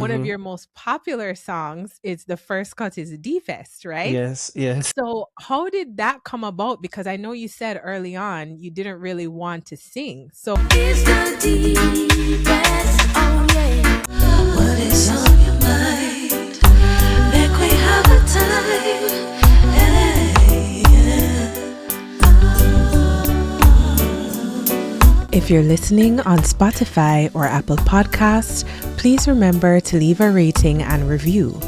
One of Mm-hmm. your most popular songs is the first cut is Deppest, right? Yes, yes. So how did that come about? Because I know you said early on you didn't really want to sing. So It's the deepest, oh yeah. What is on your mind? Make we have a time. Hey, yeah. if you're listening on Spotify or Apple Podcasts, please remember to leave a rating and review.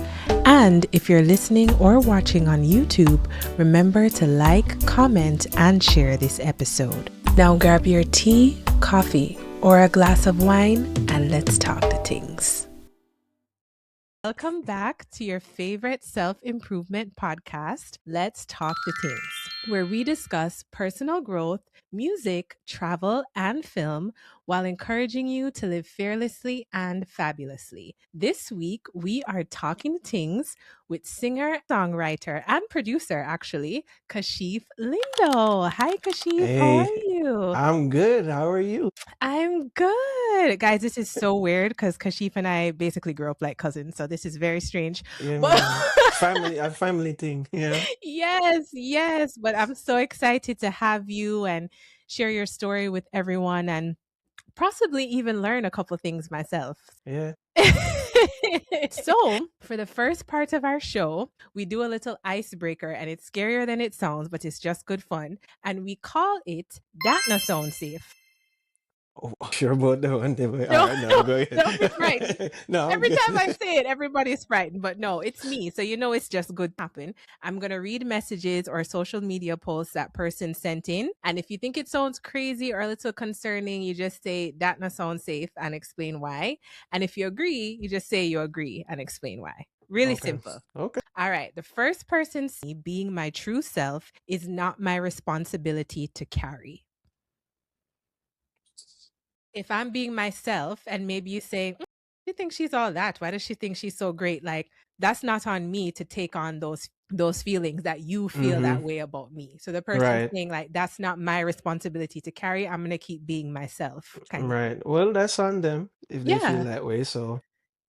And if you're listening or watching on YouTube, remember to like, comment, and share this episode. Now grab your tea, coffee, or a glass of wine, and let's talk to Tings. Welcome back to your favorite self-improvement podcast, Let's Talk to Tings, where we discuss personal growth, music, travel, and film while encouraging you to live fearlessly and fabulously. This week, we are talking to Tings with singer, songwriter, and producer, actually, Kashief Lindo. Hi, Kashief. How are Hey, you? I'm good. How are you? I'm good. Guys, this is so weird because Kashief and I basically grew up like cousins. So this is very strange. Yeah, But man. A family thing. Yeah. yes, yes. But I'm so excited to have you and share your story with everyone and possibly even learn a couple things myself. Yeah. So, for the first part of our show, we do a little icebreaker and it's scarier than it sounds, but it's just good fun. And we call it That No Sound Safe. Oh, sure about that one. All No, right, no, no, go don't be frightened. ahead. No, I'm Every good. time I say it, everybody's frightened, but no, it's me. So you know it's just good to happen. I'm going to read messages or social media posts that person sent in. And if you think it sounds crazy or a little concerning, you just say that not sound safe and explain why. And if you agree, you just say you agree and explain why. Really Okay. simple. Okay. All right. The first person, being my true self is not my responsibility to carry. If I'm being myself and maybe you say, you think she's all that? Why does she think she's so great? Like, that's not on me to take on those feelings that you feel Mm-hmm. that way about me. So the person Right. saying like that's not my responsibility to carry. I'm gonna keep being myself, kind of thing. Right. Well, that's on them if they feel Yeah. that way. So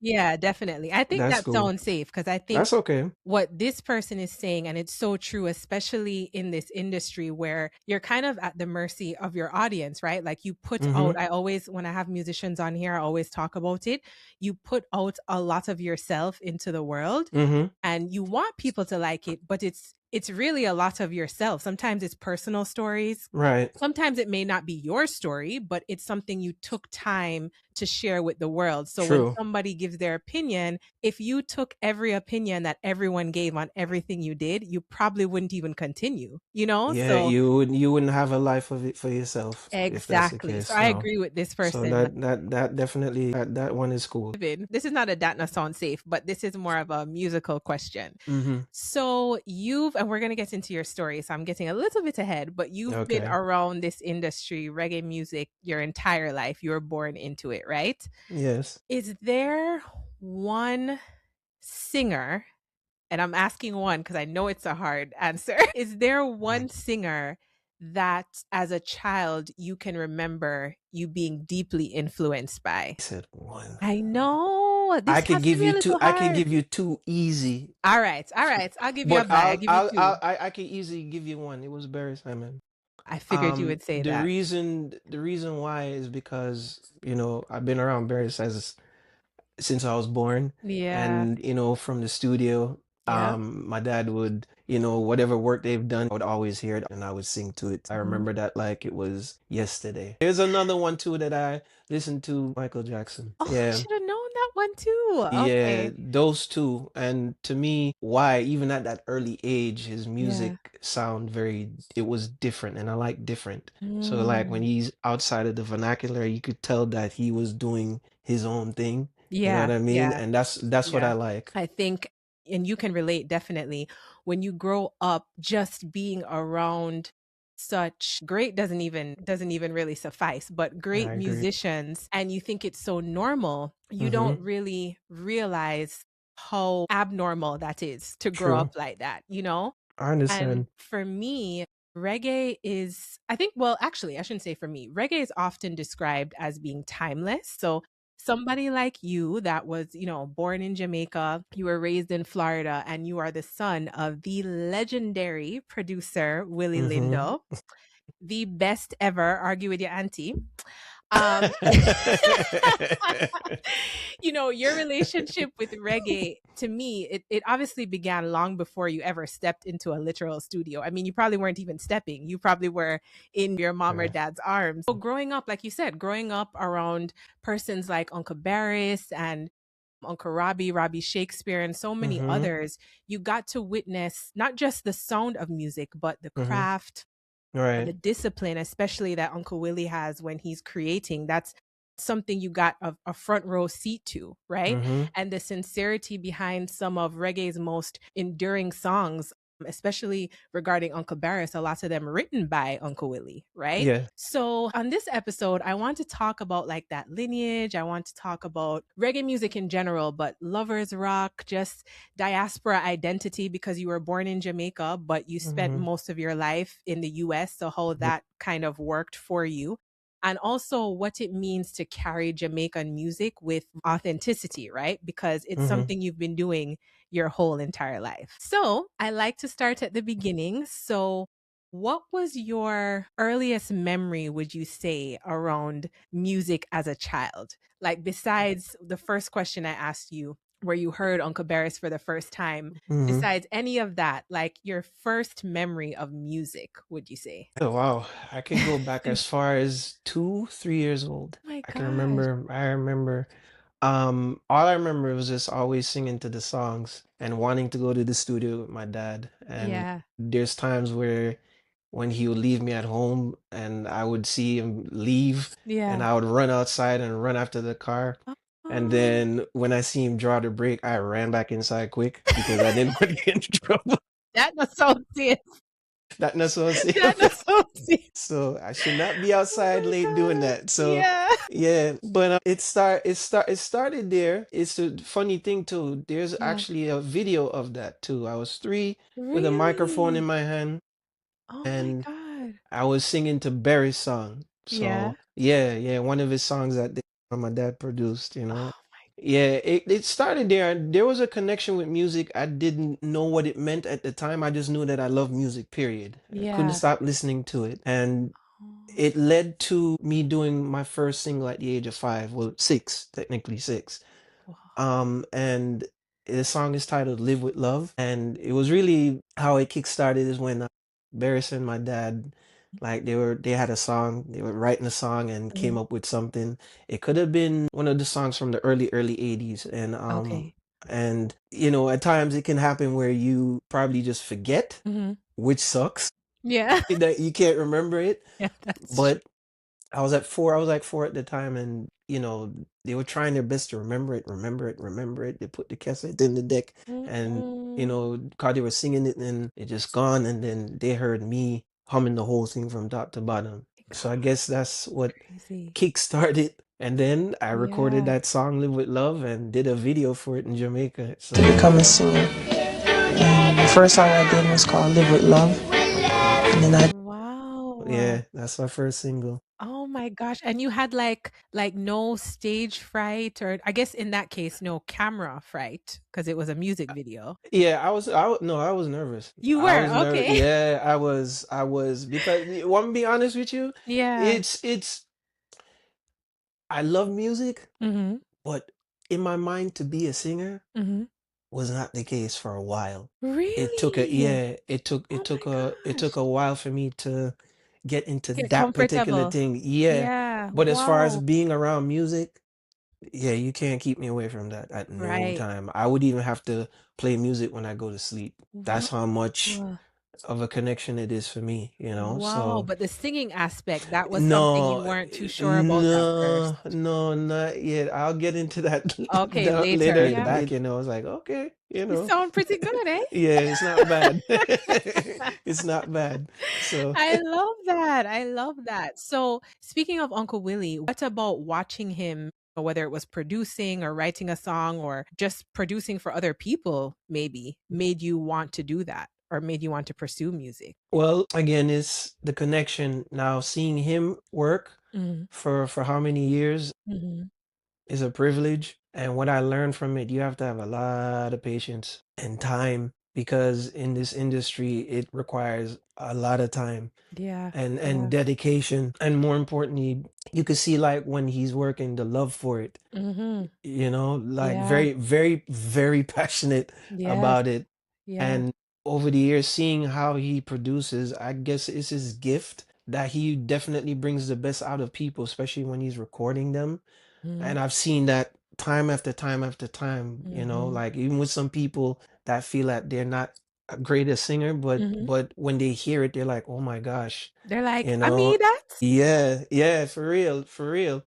Yeah, definitely. I think that's that cool. sounds safe because I think That's okay. what this person is saying, and it's so true, especially in this industry where you're kind of at the mercy of your audience, right? Like you put Mm-hmm. out, I always, when I have musicians on here, I always talk about it. You put out a lot of yourself into the world Mm-hmm. and you want people to like it, but it's really a lot of yourself. Sometimes it's personal stories. Right. Sometimes it may not be your story, but it's something you took time to share with the world. So when True. somebody gives their opinion, if you took every opinion that everyone gave on everything you did, you probably wouldn't even continue, you know? Yeah, So you wouldn't have a life of it for yourself if that's the exactly. So case. I No. agree with this So person. Like, that definitely that one is cool. this is not a Datna sound safe, but this is more of a musical question. Mm-hmm. So and we're going to get into your story. So I'm getting a little bit ahead, but you've been Okay. around this industry, reggae music, your entire life. You were born into it, right? Yes. Is there one singer, and I'm asking one because I know it's a hard answer. Is there one singer that as a child you can remember you being deeply influenced by? I said one. I know. I This can has to give be you a two. little I can hard. give you two easy, All right. All right. I'll give you a but bye. I'll give you two. I can easily give you one. It was Beres Hammond. I figured you would say that. The reason why is because I've been around Beres since I was born, Yeah. and from the studio, Yep. my dad would, whatever work they've done, I would always hear it and I would sing to it. I Mhm. remember that like it was yesterday. There's another one too that I listened to, Michael Jackson. Oh, I Yeah. should have known that one too. Yeah, Okay. those two. And to me, why, even at that early age, his Yeah. music it was different and I like different. So like when Mm. he's outside of the vernacular, you could tell that he was doing his own thing. You know what Yeah. I mean? Yeah. And that's what Yeah. I like. I think, and you can relate definitely, when you grow up, just being around such great doesn't even really suffice, but I great agree. musicians, and you think it's so normal, you Mm-hmm. don't really realize how abnormal that is to grow True. up like that, you know? I And understand. for me, reggae is, I think, well, actually, I shouldn't say for me. Reggae is often described as being timeless. So somebody like you that was, born in Jamaica, you were raised in Florida, and you are the son of the legendary producer, Willie Mm-hmm. Lindo, the best ever, argue with your auntie. Um, your relationship with reggae, to me, it obviously began long before you ever stepped into a literal studio. I mean, you probably weren't even stepping. You probably were in your mom or Right. dad's arms. So growing up, like you said, growing up around persons like Uncle Beres and Uncle Robbie Shakespeare, and so many Mm-hmm. others, you got to witness not just the sound of music, but the Mm-hmm. craft, Right. the discipline, especially that Uncle Willie has when he's creating. That's something you got a front row seat to, right? Mm-hmm. And the sincerity behind some of reggae's most enduring songs, especially regarding Uncle Barris, a lot of them written by Uncle Willie, right? Yeah. So on this episode, I want to talk about like that lineage. I want to talk about reggae music in general, but lovers rock, just diaspora identity, because you were born in Jamaica, but you spent Mm-hmm. most of your life in the US. So how that kind of worked for you. And also what it means to carry Jamaican music with authenticity, right? Because it's Mm-hmm. something you've been doing your whole entire life. So I like to start at the beginning. So what was your earliest memory, would you say, around music as a child? Like, besides the first question I asked you, where you heard Uncle Barris for the first time, Mm-hmm. besides any of that, like your first memory of music, would you say? Oh wow. I could go back as far as 2, 3 years old. Oh my I can gosh. remember I remember all I remember was just always singing to the songs and wanting to go to the studio with my dad. And Yeah. there's times where when he would leave me at home and I would see him leave and Yeah. I would run outside and run after the car. And Oh, then when I see him draw the brake, I ran back inside quick because I didn't want to get in trouble. that was so serious. That's what I'm That was saying. so serious. So I should not be Oh outside my late doing god. that. So Yeah. yeah, but it started there. It's a funny thing too. There's Yeah. actually a video of that too. I was 3 with a microphone in Really? my hand Oh my and god. I was singing to Barry's song. Yeah. So yeah, yeah, one of his songs that my dad produced, you know. Oh my. Yeah, it started there. There was a connection with music. I didn't know what it meant at the time. I just knew that I loved music, period. I couldn't Yeah. stop listening to it. And Oh, it led to me doing my first single at the age of 5, well, 6, technically 6. wow. And the song is titled "Live with Love," and it was really how it kickstarted is when Beres and my dad, like they had a song, they were writing a song and came Mhm. up with something. It could have been one of the songs from the early 80s, Okay. and at times it can happen where you probably just forget, Mhm. which sucks Yeah. that you can't remember it, Yeah, that's true. but I was at 4. I was like 4 at the time, and they were trying their best to remember it, remember it, remember it. They put the cassette in the deck, and Mm-mm. cause they were singing it, and it just gone. And then they heard me humming the whole thing from top to bottom. So I guess that's That's what crazy. kick-started. And then I recorded Yeah. that song "Live with Love" and did a video for it in Jamaica. To So become a singer. And the first song I did was called Live With Love. And then I Wow. yeah, that's my first single. Oh my gosh. And you had like no stage fright, or I guess in that case no camera fright, because it was a music video. Yeah, no, I was nervous. You I were? was nervous. Okay. Yeah, I was because want to be honest with you, Yeah. it's I love music, Mhm. but in my mind to be a singer Mhm. was not the case for a while. It took a Really? yeah, it took Oh it took a my it took gosh. a while for me to get into Get that particular comfortable. thing. Yeah. Yeah. But as far as Wow. being around music, yeah, you can't keep me away from that at no Right. time. I would even have to play music when I go to sleep. That's how much Wow. of a connection it is for me, Wow. So But the singing aspect, that was something you no, weren't too sure about at no, first. no, not yet. I'll get into that Okay, later later. in the Yeah. back, I was like, okay, You sound pretty good, eh? yeah, it's not bad. It's not bad. So I love that. I love that. So, speaking of Uncle Willie, what about watching him, whether it was producing or writing a song or just producing for other people, maybe made you want to do that or made you want to pursue music? well, again, it's the connection now seeing him work Mhm. for how many years Mhm. is a privilege. And what I learned from it, you have to have a lot of patience and time because in this industry, it requires a lot of time Yeah. and Yeah. dedication. And more importantly, you could see like when he's working, the love for it, Mm-hmm. like Yeah. very, very, very passionate Yes. about it. Yeah. And over the years, seeing how he produces, I guess it's his gift that he definitely brings the best out of people, especially when he's recording them. Mm-hmm. And I've seen that time after time after time, Mm-hmm. like even with some people that feel that they're not a greatest singer, but Mm-hmm. when they hear it, they're like, oh my gosh, They're like, you I know, mean that? yeah, yeah, for real, for real.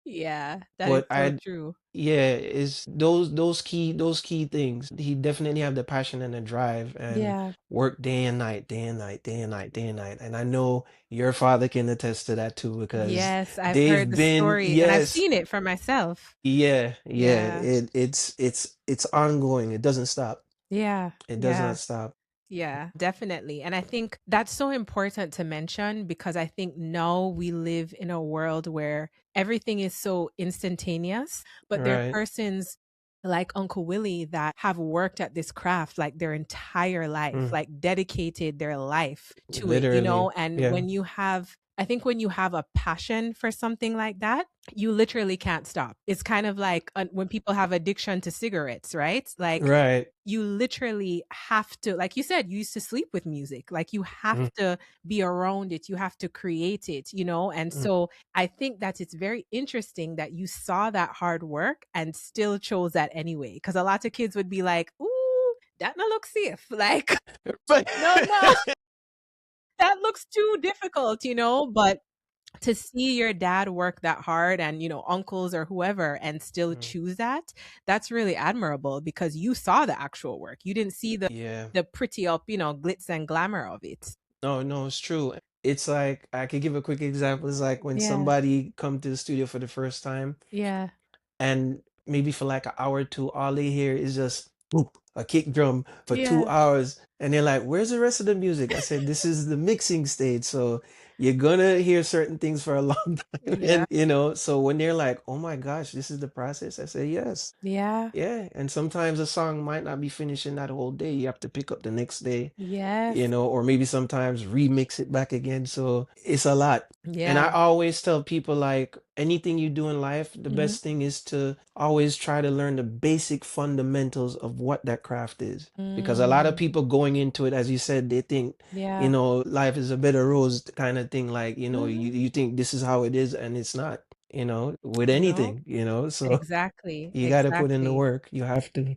Yeah, that is But so I true. yeah, is those key things. He definitely have the passion and the drive and Yeah. work day and night, day and night, day and night, day and night. And I know your father can attest to that too because Yes, I've heard they've the been, story and I've yes, seen it for myself. yeah, yeah. Yeah. It's ongoing. It doesn't stop. Yeah. It does Yeah. not stop. Yeah, definitely. And I think that's so important to mention because I think now we live in a world where everything is so instantaneous, but there are Right. persons like Uncle Willie that have worked at this craft like their entire life, Mm, like dedicated their life to it, literally. and Yeah. when you have I think when you have a passion for something like that, you literally can't stop. It's kind of like when people have addiction to cigarettes, right? Like Right. you literally have to, like you said, you used to sleep with music. Like you have Mm, to be around it. You have to create it, And mm. so I think that it's very interesting that you saw that hard work and still chose that anyway. Cause a lot of kids would be like, ooh, that no look safe. Like, But no, no, that looks too difficult, But to see your dad work that hard and uncles or whoever and still Mm, choose that's really admirable because you saw the actual work. You didn't see the yeah. the pretty up glitz and glamour of it. No, no, it's true. It's like I could give a quick example. It's like when Yeah. somebody come to the studio for the first time Yeah. and maybe for like an hour or two, all they hear is just boop, a kick drum for two Yeah. hours. And they're like, where's the rest of the music? I said, this is the mixing stage. So you're gonna hear certain things for a long time. Yeah. And so when they're like, oh my gosh, this is the process, I say, yes. Yeah. Yeah. And sometimes a song might not be finished in that whole day. You have to pick up the next day, Yes. or maybe sometimes remix it back again. So it's a lot. And I Yeah. always tell people like anything you do in life, the Mhm. best thing is to always try to learn the basic fundamentals of what that craft is. Because a lot of Mm. people going into it, as you said, they think, Yeah. life is a bed of rose kind of thing. Like, Mhm. you think this is how it is and it's not, with No. anything, so Exactly. you got to put in the Exactly. work. You have to.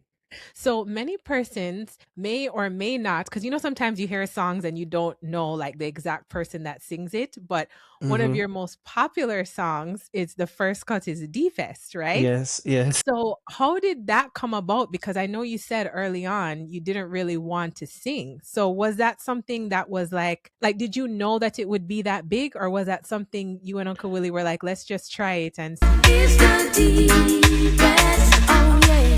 So many persons may or may not, because sometimes you hear songs and you don't know like the exact person that sings it, but one of Hmm. your most popular songs is the first cut is Deppest, right? Yes, yes. So how did that come about? Because I know you said early on you didn't really want to sing. So was that something that was like did you know that it would be that big, or was that something you and Uncle Willie were like, let's just try it and see? Is the deepest, oh yeah.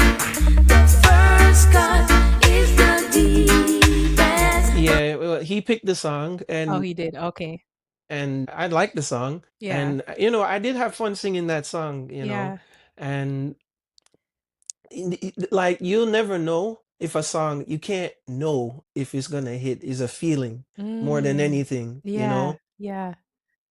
The first cut is the deepest. Yeah, well, he picked the song Oh, and he did. Okay. I liked the song Yeah. and I did have fun singing that song, Yeah. and like you'll never know if a song you can't know if it's gonna hit is a feeling more than Mm. anything. Yeah. Yeah.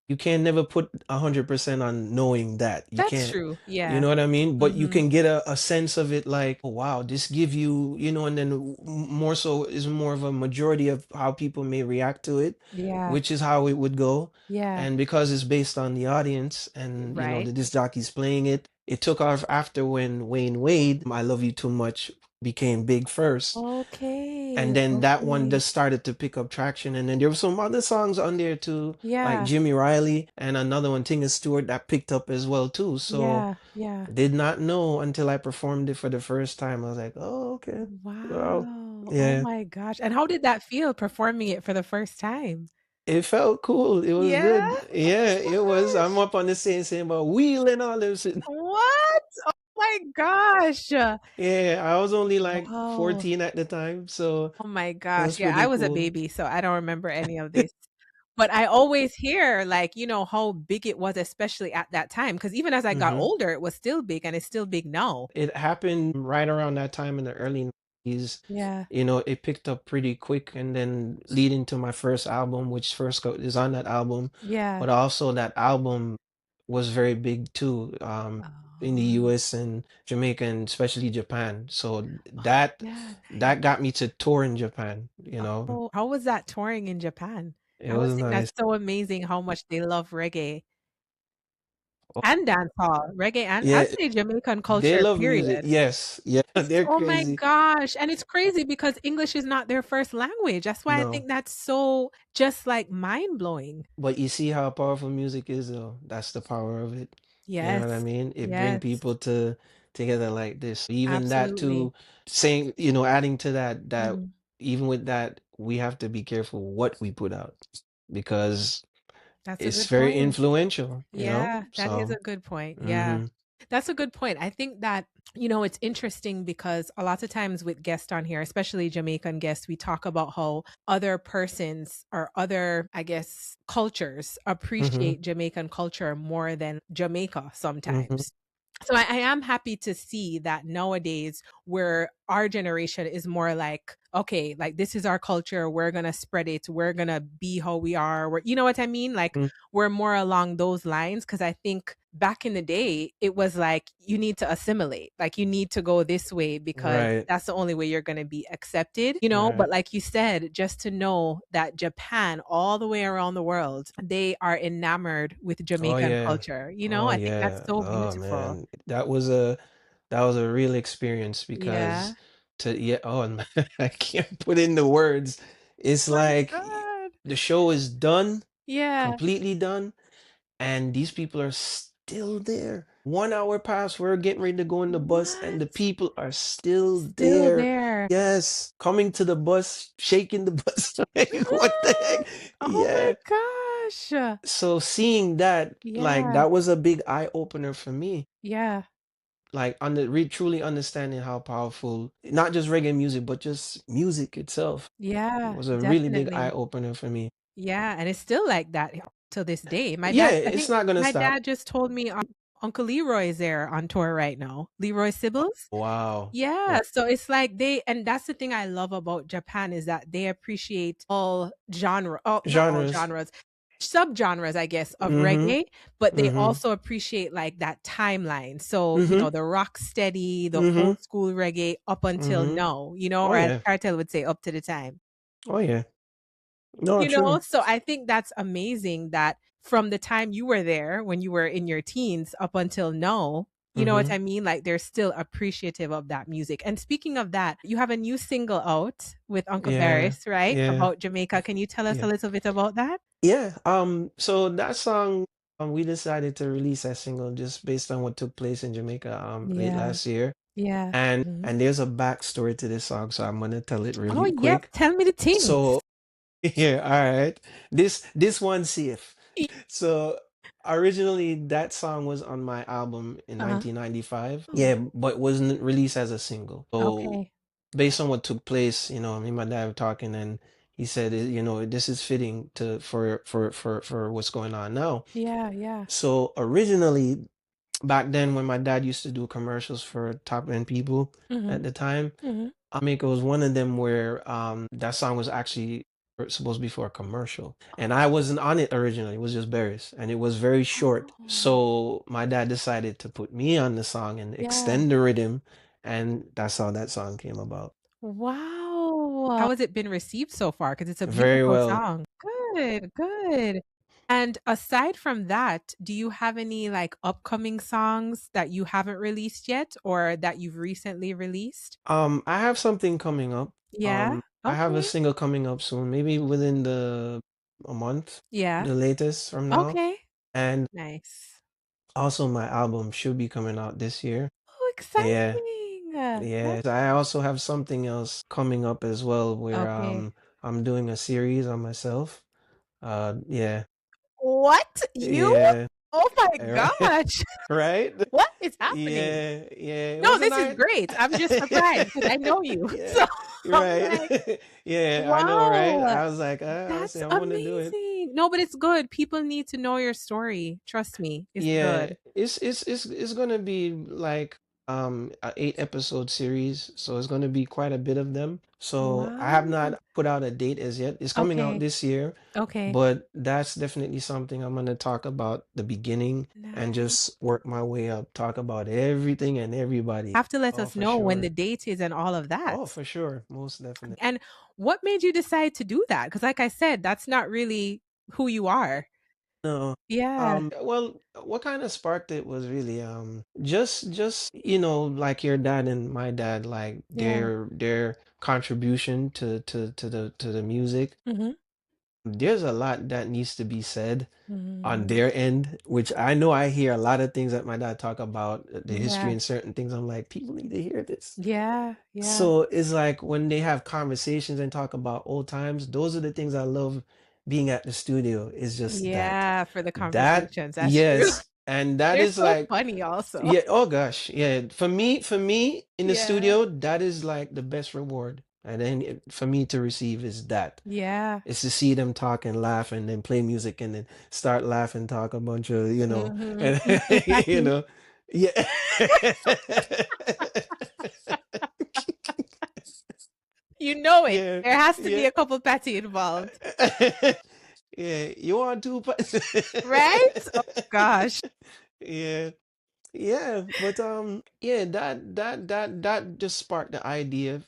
You can never put 100% on knowing that. You That's can't. true. You Yeah. know what I mean? But you Mhm. can get a sense of it like, oh, wow, this give you, and then more so is more of a majority of how people may react to it, Yeah. which is how it would go. Yeah. And because it's based on the audience and, Right. the disc jockey's playing it, it took off after when Wayne Wade, I Love You Too Much, became big first. And Okay. then that one Okay. just started to pick up traction. And then there were some other songs on there too, like Yeah. Jimmy Riley and another one, Tings Stewart, that picked up as well too. So Yeah. Yeah. did not know until I performed it for the first time. I was like, oh, okay. Well, Wow. Oh yeah. my gosh. And how did that feel performing it for the first time? It felt cool. It was Yeah. good. Yeah, it was. I'm up on the stage saying about wheel and all this shit. What? Oh my gosh. Yeah, I was only like Wow. 14 at the time, so Oh my it gosh. was Yeah, pretty I was a cool. baby, so I don't remember any of this. But I always hear, like, how big it was, especially at that time. Because even as I got Hmm. older, it was still big and it's still big now. It happened right around that time in the early 90s. Yeah. It picked up pretty quick, and then leading to my first album, which is on that album. Yeah. But also that album was very big too, in the Oh, US and Jamaica and especially Japan. So that yeah. that got me to tour in Japan. Oh, how was that touring in Japan? It I always was think that's nice. so amazing how much they love reggae Oh, and dancehall. Reggae and yeah, I'd say Jamaican they culture, love music. period. Yes, yeah, they're Oh my crazy. gosh. And it's crazy because English is not their first language. That's why I No. think that's so just like mind blowing. But you see how powerful music is, though. That's the power of it. You know what I Yes. mean? It bring Yes. people together like this. Even that Absolutely. too, saying, adding to that Mhm. even with that, we have to be careful what we put out because That's a it's good very point. influential. Yeah, that is So, a good point. Yeah. mm-hmm, That's a good point. I think that, it's interesting because a lot of times with guests on here, especially Jamaican guests, we talk about how other persons or other, I guess, cultures mm-hmm, appreciate Jamaican culture more than Jamaica mm-hmm, sometimes. So I am happy to see that nowadays where our generation is more like, okay, like this is our culture, we're gonna spread it, we're gonna be how we are. You know what I mean? Like mm-hmm. we're more along those lines because I think back in the day it was like you need to assimilate, like you need to go this way because Right, that's the only way you're going to be accepted, right. but like you said, just to know that Japan all the way around the world, they are enamored with Oh Jamaican yeah. culture, Oh I think that's yeah. so Oh beautiful. man. That was a real experience Yeah. because yeah, oh and I can't put in the words. It's My like god. the show is done, Yeah. completely done, and these people are still there. 1 hour past, we're getting ready to go in the bus, and the What? people are still Still there. there. Yes, coming to the bus, shaking the bus. Like, what the heck? Oh my Yeah. gosh. So seeing that, like, Yeah. that was a big eye opener for me. Yeah. Like, truly understanding how powerful not just reggae music, but just music itself Yeah, was a really big eye definitely. opener for me. Yeah, and it's still like that to this day. My Yeah, dad, I it's think not gonna my stop. dad just told me Uncle Leroy is there on tour right now. Leroy Sibbles. Wow. Yeah, so it's like and that's the thing I love about Japan is that they appreciate all not all Genres. genres, subgenres, I guess, of Mm-hmm. reggae, but they Mm-hmm. also appreciate like that timeline. So, Mm-hmm. the rock steady, the Mm-hmm. old school reggae up until Mm-hmm. now, Oh or as yeah. Cartel would say, up to the time. Oh yeah. No, true. So I think that's amazing that from the time you were there when you were in your teens up until now, you know what Mm-hmm. I mean? Like they're still appreciative of that music. And speaking of that, you have a new single out with Uncle Yeah. Beres, right? Yeah. About Jamaica. Can you tell us a Yeah. little bit about that? Yeah. So that song, we decided to release that single just based on what took place in Jamaica late Yeah. last year. Yeah. And Mhm. and there's a backstory to this song, so I'm gonna tell it Oh, really yep. quick. Tell me the things. So yeah, all right. This one's safe. So originally that song was on my album in Uh-huh. 1995. Oh, Yeah, but wasn't released as a single. So okay. based on what took place, me and my dad were talking, and he said, this is fitting for what's going on now. Yeah, yeah. So originally, back then when my dad used to do commercials for top end people Mhm. at the time, Mhm. Jamaica was one of them where that song was actually supposed to be for a commercial. And I wasn't on it originally. It was just Beres. And it was very short. Oh. So my dad decided to put me on the song and Yeah. extend the rhythm. And that's how that song came about. Wow. How has it been received so far? Because it's a Very beautiful well. song. Good, good. And aside from that, do you have any like upcoming songs that you haven't released yet or that you've recently released? I have something coming up. Yeah. I have a Okay. single coming up soon, maybe within a month, Yeah. the latest from now. Okay. And Nice. also my album should be coming out this year. Oh, Yeah. exciting. Yeah, That's I also have something else coming up as well where okay. I'm doing a series on myself. Yeah. What? You? Yeah. Oh my Right? gosh. Right? What is happening? Yeah, yeah. It No, was a this is night. great. I'm just surprised because I know you. Yeah, So you're I'm right. like, Yeah, I know, right? wow, I was like, I that's say I'm gonna do it. amazing. No, but it's good. People need to know your story. Trust me, it's Yeah, good. it's gonna be like a 8 episode series, so it's gonna be quite a bit of them. So I have Wow. not put out a date as yet. It's coming out Okay. this year, Okay. but that's definitely something I'm gonna talk about the beginning and Nice. just work my way up, talk about everything and everybody. Have to let Oh, us for know when the sure. date is and all of that. Oh, for sure. Most definitely. And what made you decide to do that? Because, like I said, that's not really who you are. No. Yeah. Well, what kind of sparked it was really just like your dad and my dad, like Yeah. their contribution to the music. Mm-hmm. There's a lot that needs to be said on Mm-hmm. their end, which I know I hear a lot of things that my dad talk about the history Yeah. and certain things. I'm like, people need to hear this. Yeah. Yeah. So it's like when they have conversations and talk about old times, those are the things I love being at the studio. Is just that. Yeah. For the That, conversations. That's true. yes. And that They're is so like, funny, also. yeah, oh gosh, yeah. For me in the Yeah. studio, that is like the best reward. And then for me to receive is that. Yeah. It's to see them talk and laugh and then play music and then start laughing, talk a bunch of, Mm-hmm. and Eating you patty. know, yeah. You know it. Yeah, There has to be yeah. a couple patty involved. Yeah, you want to, Right? Oh gosh. yeah, yeah, but yeah, that just sparked the idea,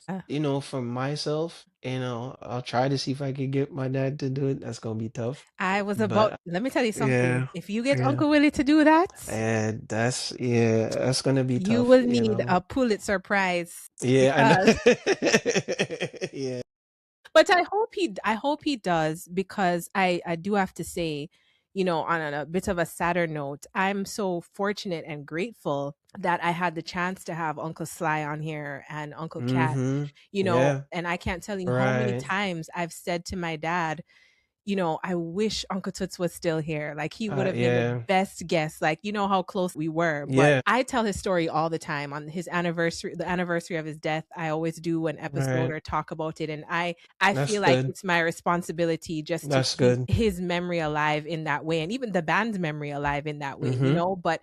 for myself. I'll try to see if I can get my dad to do it. That's gonna be tough, I was about, but let me tell you something. yeah, If you get yeah, Uncle Willie to do that, and that's gonna be you tough, will need a Pulitzer Prize Yeah, I because, know. Yeah. but I hope he does because I do have to say, on a bit of a sadder note, I'm so fortunate and grateful that I had the chance to have Uncle Sly on here and Uncle Cat, Mm-hmm. Yeah. and I can't tell you how many Right. times I've said to my dad, I wish Uncle Toots was still here. Like, he would have been the Yeah. best guest. Like, how close we were. But Yeah. I tell his story all the time on his anniversary, the anniversary of his death. I always do an episode Right. or talk about it. And I That's feel like good. it's my responsibility just to That's keep good. his memory alive in that way, and even the band's memory alive in that way, Mm-hmm. But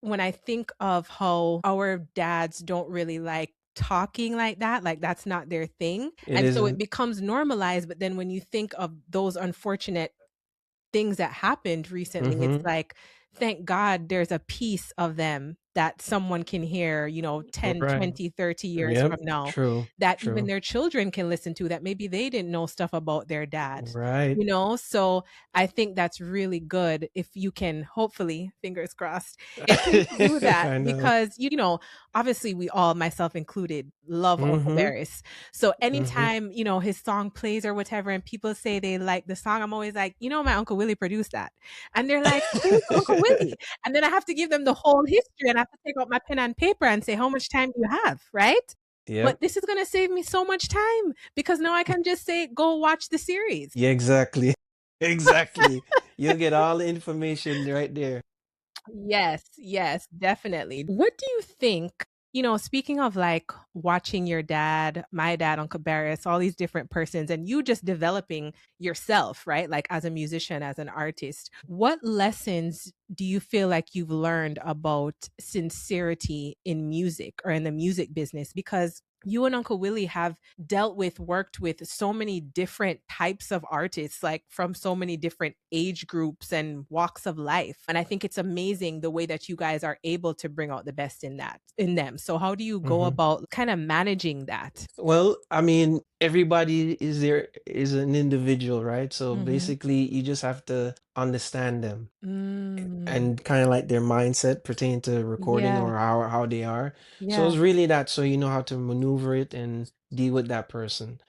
when I think of how our dads don't really like talking like that, like that's not their thing, It and so it isn't. becomes normalized. But then when you think of those unfortunate things that happened recently, it's Mm-hmm. like, thank God there's a piece of them that someone can hear, 10, Right. 20, 30 years Yep. from now, True. that even True. their children can listen to, that maybe they didn't know stuff about their dad. Right. So I think that's really good if you can, hopefully, fingers crossed, if you can do that, I know. because, obviously we all, myself included, love Uncle Mm-hmm. Beres. So Mm-hmm. anytime, his song plays or whatever, and people say they like the song, I'm always like, my Uncle Willie produced that. And they're like, who's Uncle Willie? And then I have to give them the whole history, and I have to take out my pen and paper and say, how much time do you have? Right? But Yep. this is going to save me so much time, because now I can just say, go watch the series. Yeah, exactly. Exactly. You'll get all the information right there. Yes, definitely. What do you think, speaking of like watching your dad, my dad, Uncle Barris, all these different persons, and you just developing yourself, right? Like as a musician, as an artist, what lessons do you feel like you've learned about sincerity in music or in the music business? Because you and Uncle Willie have worked with so many different types of artists, like from so many different age groups and walks of life. And I think it's amazing the way that you guys are able to bring out the best in them. So how do you go Mm-hmm. about kind of managing that? Well, I mean, everybody is an individual, right? So Mm-hmm. basically, you just have to understand them Mm, and kind of like their mindset pertaining to recording yeah, or how they are. So yeah, it's really that, so you know how to maneuver it and deal with that person,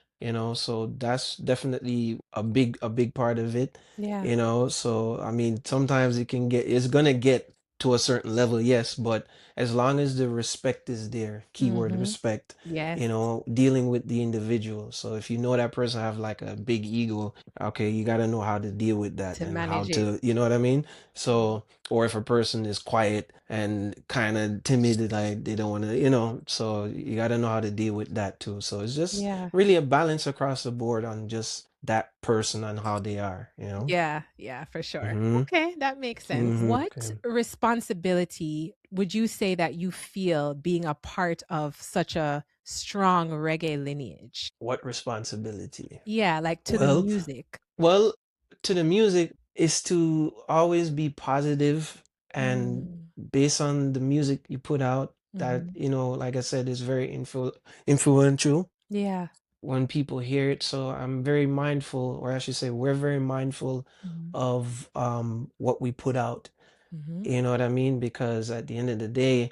So that's definitely a big part of it, yeah. So I mean, sometimes it's gonna get to a certain level, yes, but as long as the respect is there, keyword respect, Yes. dealing with the individual. So if you know that person have like a big ego, okay, you got to know how to deal with that To and how manage it. to, you know what I mean? So, or if a person is quiet and kind of timid, like they don't want to, so you got to know how to deal with that too. So it's just Yeah. really a balance across the board on just that person and how they are. Yeah, yeah, for sure. Mm-hmm. Okay, that makes sense. Mm-hmm. What responsibility would you say that you feel being a part of such a strong reggae lineage? What responsibility? Yeah, like to the Well, music. well, to the music is to always be positive and Mm, based on the music you put out that, mhm. like I said, is very influential Yeah. when people hear it. So I'm very mindful, or I should say, we're very mindful Mhm, of what we put out. mhm. You know what I mean? Because at the end of the day,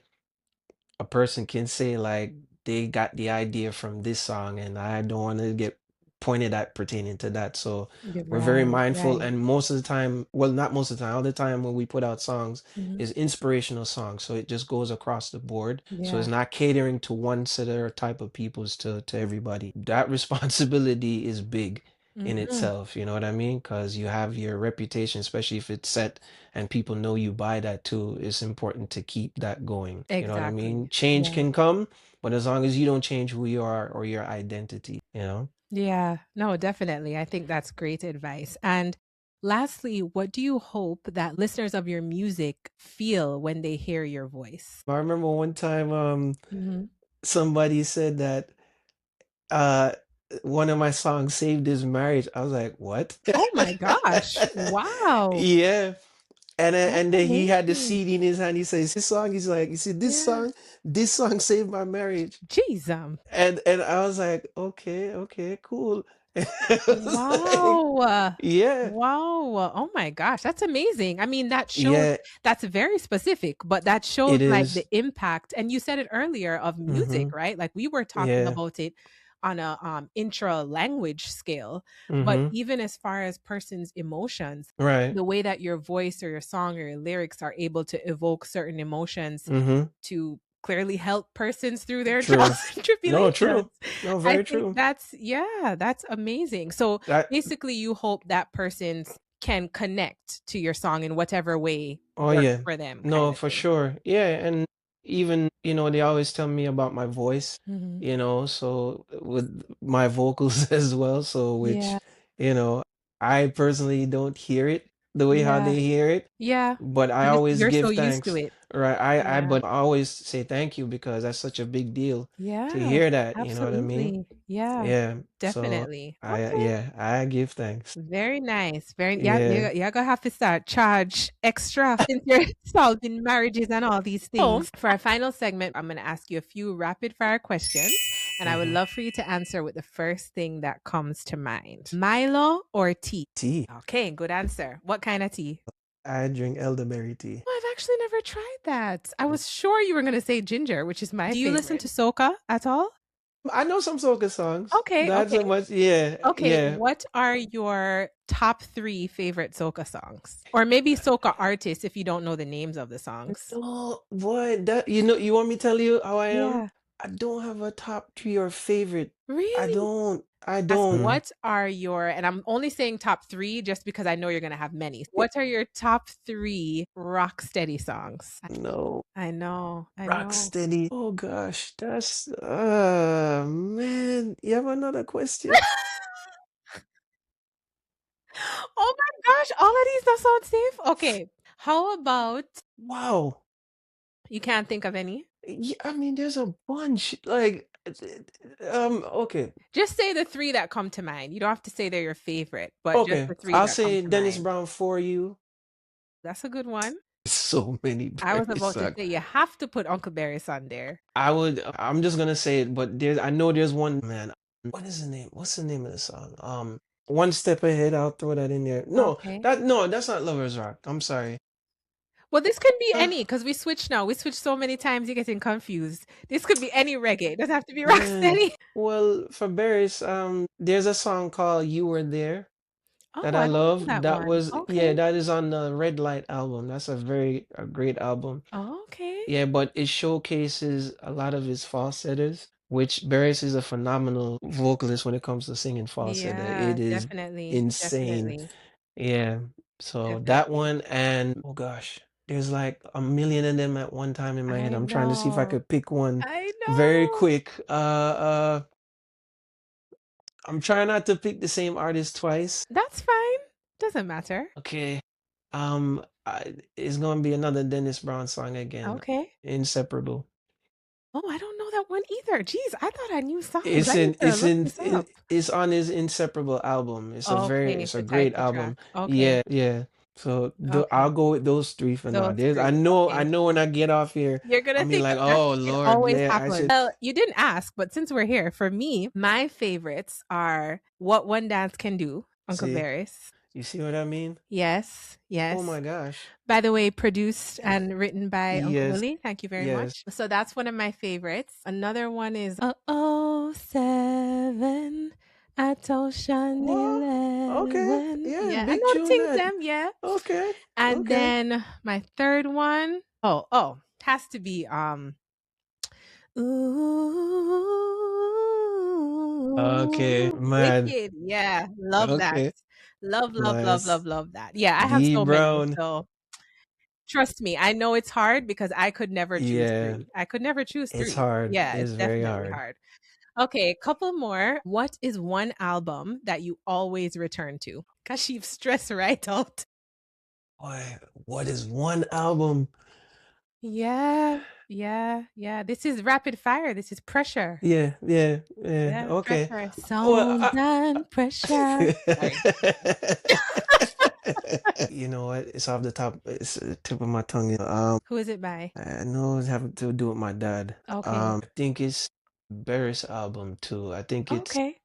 a person can say like they got the idea from this song and I don't want to get pointed at pertaining to that. So You're we're very right, mindful right. and most of the time, well, not most of the time, all the time when we put out songs Mhm. is inspirational songs. So it just goes across the board. So Yeah. it's not catering to one set or type of peoples to everybody. That responsibility is big in Mhm. itself, you know what I mean? Because you have your reputation, especially if it's set and people know you by that too. It's important to keep that going. You know what I Exactly. mean? Change Yeah. can come, but as long as you don't change who you are or your identity. Yeah. No, definitely. I think that's great advice. And lastly, what do you hope that listeners of your music feel when they hear your voice? I remember one time Mhm. somebody said that uh one of my songs saved his marriage. I was like, what? Oh my gosh. Wow. Yeah. That's And then he had the amazing. CD in his hand. He says, "This song." He's like, "You see, Yeah. this song saved my marriage." Jeez. And I was like, "Okay, okay, cool." It was like, Wow. yeah, Wow. Oh my gosh. That's amazing. I mean, that shows yeah, that's very specific, but that shows it like the is. impact. And you said it earlier of music, Mm-hmm. right? Like we were talking Yeah. about it on a intra language scale, but Mm-hmm. even as far as person's emotions, Right. the way that your voice or your song or your lyrics are able to evoke certain emotions Mm-hmm. to clearly help persons through their True. trials and No, tribulations. true. No, I very think true. that's amazing. So That, basically you hope that persons can connect to your song in whatever way oh works yeah. for them kind No, of for thing. sure. Yeah, and even, they always tell me about my voice, Mhm. so with my vocals as well, so which, Yeah. you know, I personally don't hear it the way how Yeah. they hear it, Yeah. but I You just always you're so give used to thanks. it. Right. I Yeah. but I always say thank you because that's such a big deal to Yeah. hear that, you know what I mean? Absolutely. Yeah. Yeah. So Definitely. Okay. I give thanks. Very nice. Very yeah, Yeah. you're gonna have to start charge extra since you're solving marriages and all these things. For our final segment, I'm gonna ask you a few rapid fire questions, and I would Mm-hmm. love for you to answer with the first thing that comes to mind. Milo or tea? Tea. Okay, good answer. What kind of tea? I drink elderberry tea. Oh, I've actually never tried that. I was sure you were gonna say ginger, which is my favorite. Do you listen to soca at all? I know some soca songs. Okay, Not okay. so much. Yeah, Okay, yeah. what are your top 3 favorite soca songs? Or maybe soca artists if you don't know the names of the songs. Oh boy, that you want me to tell you how I am? Yeah. I don't have a top three or favorite. I Really? don't. I Ask don't. what are your and I'm only saying top 3 just because I know you're gonna have many. What are your top 3 rock steady songs? No. I know, I know. Rocksteady. Oh gosh, that's man. You have another question? Oh my gosh, all of these don't sound safe? Okay. How about Wow. you can't think of any? Yeah, I mean, there's a bunch. Like, okay, Just say the 3 that come to mind. You don't have to say they're your favorite, but just okay. the 3 I'll that come say to Dennis mind. Brown for you. That's a good one. So many I was Barry about to songs. say you have to put Uncle Beres on there. I would. I'm just gonna say it, but I know there's one man. What is the name? What's the name of the song? One Step Ahead. I'll throw that in there. Okay. No, that's not Lovers Rock. I'm sorry. Well, this could be Uh, any because we switch now. We switch so many times you're getting confused. This could be any reggae. It doesn't have to be man. rocksteady. Well, for Barry's, there's a song called "You Were There." that Oh, I I don't know love. that That one. was, yeah, Okay. that is on the Red Light album. That's a great album. Okay. Yeah, but it showcases a lot of his falsettos, which Beres is a phenomenal vocalist when it comes to singing falsetto. Yeah, It is definitely. insane. Definitely. Yeah. So that Definitely. one, and oh gosh, there's like a million of them at one time in my head. I I'm trying to see if I know. could pick one I very know. quick. I'm trying not to pick the same artist twice. That's fine. Doesn't matter. Okay. It's gonna be another Dennis Brown song again. Okay. Inseparable. Oh, I don't know that one either. Geez, I thought I knew songs. It's I need in to it's look in this up. it's on his Inseparable album. Okay, It's a the great title track. album. Okay. Yeah, yeah. So I'll Okay. go with those three for now. Those There's three. I Okay. know when I get off here, You're gonna I'll be think like, of that. oh It Lord, always yeah, I happens. should Well, you didn't ask, but since we're here, for me, my favorites are What One Dance Can Do, Uncle see. Beres. You see what I mean? Yes, Oh yes. my gosh. By the way, produced and written by Uncle Yes, Willie. Thank you very yes. much. So that's one of my favorites. Another one is 007 at Ocean What? Okay. 11. Yeah, Yeah, I big know the tune things that. them, yeah. Okay. And Okay. then my third one, has to be Okay, Ooh, man. Wicked. Yeah, love that. Okay. Love, love, love, Nice. love, love that. Yeah, I have D so many. Brown. So trust me, I know it's hard because I could never choose Yeah, three. I could never choose it's three. hard. Yeah, It's it's very definitely hard. hard. Okay, a couple more. What is one album that you always return to? Kashief stress right out. Boy, what is one album? Yeah, yeah, yeah. This is rapid fire. This is pressure. Yeah, yeah, yeah. Yeah, Okay. pressure. Well, Sound and pressure. Sorry. you know what? It's off the top. It's the tip of my tongue. Who is it by? I know it's having to do with my dad. Okay. I think it's Beres album too. Okay.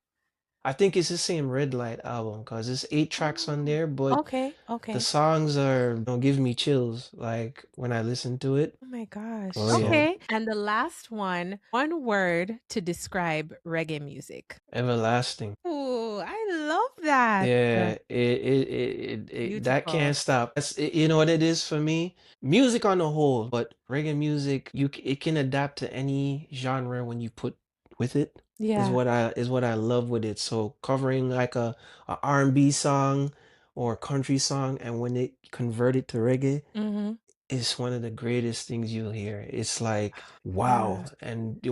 I think it's the same Red Light album because there's 8 tracks on there, but Okay. the Okay. songs don't give me chills like when I listen to it. Oh my gosh. Oh yeah, Okay. And the last one word to describe reggae music. everlasting. Oh, I love that. Yeah, that can't Beautiful. stop. You know what it is for me? Music on the whole, but reggae music, it can adapt to any genre when you put with it. Yeah. Is what I love with it. So covering like a R&B song or a country song, and when it converted to reggae, Mm-hmm. it's one of the greatest things you'll hear. It's like, wow. Yeah. And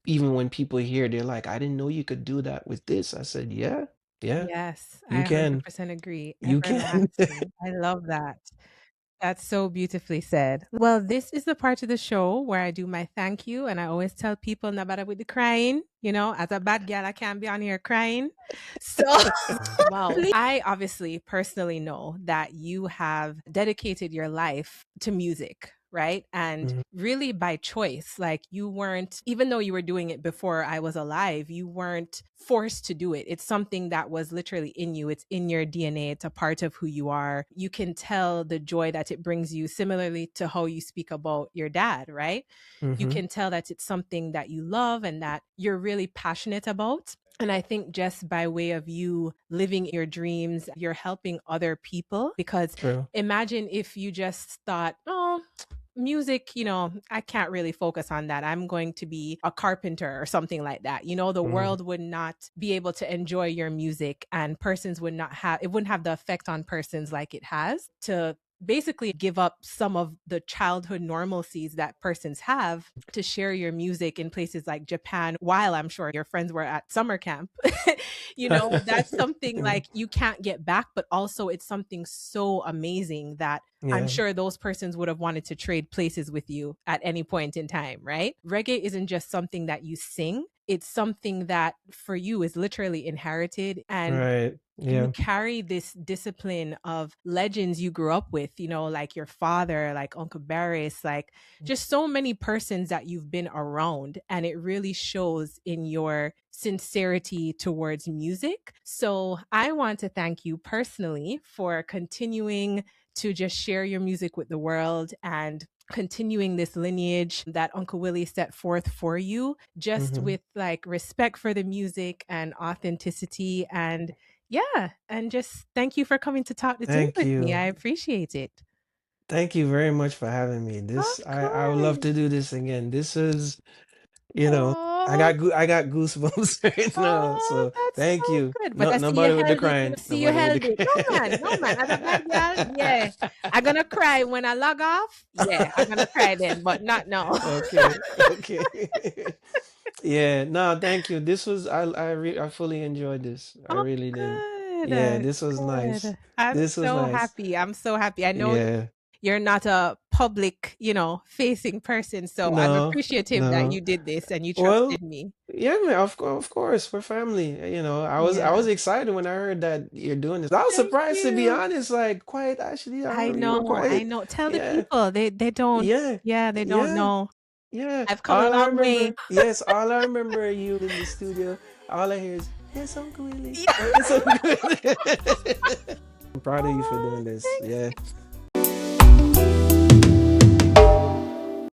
even when people hear, they're like, I didn't know you could do that with this. I said, yeah, yeah, Yes, I you can. 100% agree. You can. Everlasting. I love that. That's so beautifully said. Well, this is the part of the show where I do my thank you. And I always tell people, not bother with the crying. You know, as a bad girl, I can't be on here crying. So, wow. I obviously personally know that you have dedicated your life to music, right? And Mhm. really by choice. Like you weren't, even though you were doing it before I was alive, you weren't forced to do it. It's something that was literally in you. It's in your DNA. It's a part of who you are. You can tell the joy that it brings you, similarly to how you speak about your dad, right? You Mhm. can tell that it's something that you love and that you're really passionate about. And I think just by way of you living your dreams, you're helping other people. Because True. imagine if you just thought, oh, music, you know, I can't really focus on that. I'm going to be a carpenter or something like that. You know, the Mhm. world would not be able to enjoy your music, and persons would not have, it wouldn't have the effect on persons like it has to basically give up some of the childhood normalcies that persons have to share your music in places like Japan, while I'm sure your friends were at summer camp. You know, that's something like you can't get back, but also it's something so amazing that I'm Yeah. sure those persons would have wanted to trade places with you at any point in time, right? Reggae isn't just something that you sing. It's something that for you is literally inherited, and Right. you Yeah. carry this discipline of legends you grew up with, you know, like your father, like Uncle Beres, like just so many persons that you've been around. And it really shows in your sincerity towards music. So I want to thank you personally for continuing to just share your music with the world and continuing this lineage that Uncle Willie set forth for you, just Mhm. with like respect for the music and authenticity. And yeah, and just thank you for coming to talk the tune Thank with me. I you. appreciate it. Thank you very much for having me. Of I would love course. to do this again. This is, you know, Oh, I got goosebumps right now. oh, So that's thank so you. good. But No, I see you nobody with the held it. You crying. see you Nobody with held it. No man. As a bad girl, yeah. the I'm gonna cry when I log off. Yeah, I'm gonna cry then, but not now. Okay, okay. Yeah, no, thank you. This was I fully enjoyed this. I Oh, really did. good. Yeah, this was nice. Good. I'm This was so nice. happy. I'm so happy. I know Yeah. you're not a public, facing person, so I'm No, appreciative that no. you did this and you Well, trusted me. yeah, man, of course, we're family. I Yeah. was excited when I heard that you're doing this. I was Thank surprised to be you. honest, like quite actually, you were I quite, know. Tell the yeah, people. They don't, yeah, yeah, they don't yeah. know. Yeah, I've come a all I long way. remember, yes, all I remember you in the studio, all I hear is, yes, Uncle Willie. Yeah. Yes, Uncle Willie. I'm proud of you for Oh, doing this. thanks. Yeah.